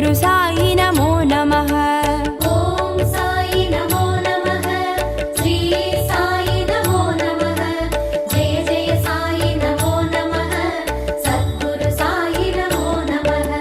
सद्गुरु साई नमो नमः। ॐ साई नमो नमः, श्री साई नमो नमः, जय जय साई नमो नमः, सद्गुरु साई नमो नमः।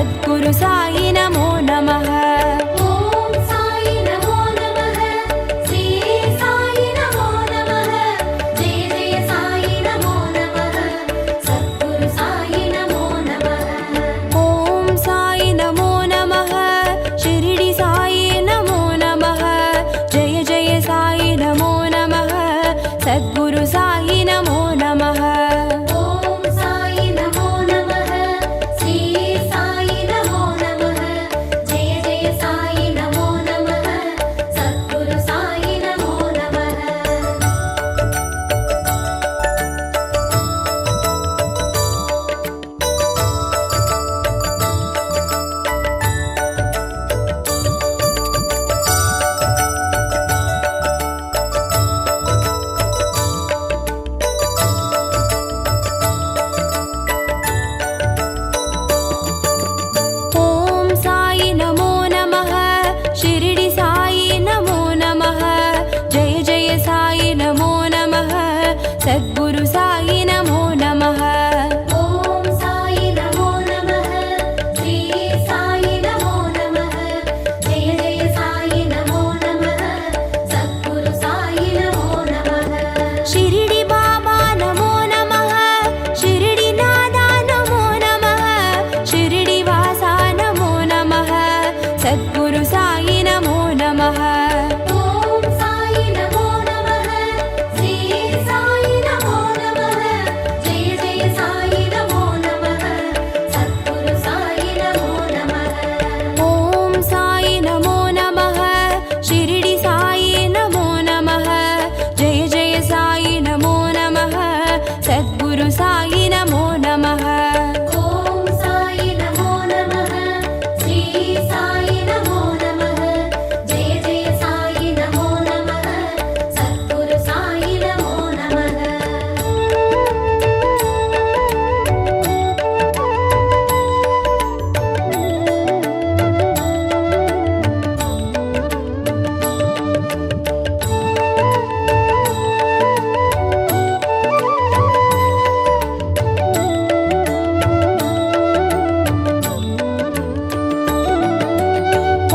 सद्गुरु साई नमो नमः। ॐ साई नमो नमः श्री साई नमो नमः जय जय साई नमो नमः सद्गुरु साई नमो नमः। ॐ साई नमो नमः शिरडी साई नमो नमः जय जय साई नमो नमः सद्गुरु साई नमो नमः। ॐ साई नमो नमः श्री साई नमो नमः जय जय साई नमो नमः सद्गुरु साई नमो नमः। ॐ साई नमो नमः शिरडी साई नमो नमः जय जय साई नमो नमः सद्गुरु साई नमो नमः। ॐ साई नमो नमः श्री साई नमो नमः जय जय साई नमो नमः सद्गुरु साई नमो नमः। शिरडी बाबा नमो नमः शिरडी नादा नमो नमः शिरडी वासा नमो नमः सद्गुरु साई नमो नमः। ॐ साई नमो नमः श्री साई नमो नमः जय जय साई नमो नमः सद्गुरु साई नमो नमः। ॐ साई नमो नमः शिरडी साई नमो नमः जय जय साई नमो नमः सद्गुरु साई नमो नमः। ॐ साई नमो नमः श्री साई नमो नमः जय जय साई नमो नमः सद्गुरु साई नमो नमः।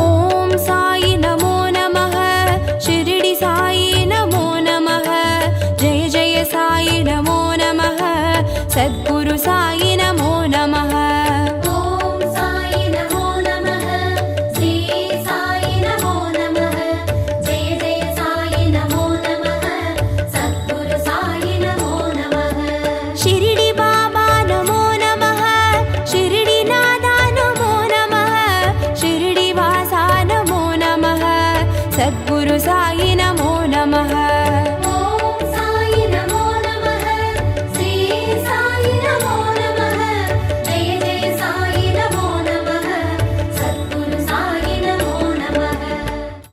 ॐ साई नमो नमः शिरडी साई नमो नमः जय जय साई नमो नमः सद्गुरु साई नमो नमः। ॐ साई नमो नमः श्री साई नमो नमः जय जय साई नमो नमः सद्गुरु साई नमो नमः। शिरडी बाबा नमो नमः शिरडी नादा नमो नमः शिरडी वासा नमो नमः सद्गुरु साई नमो नमः।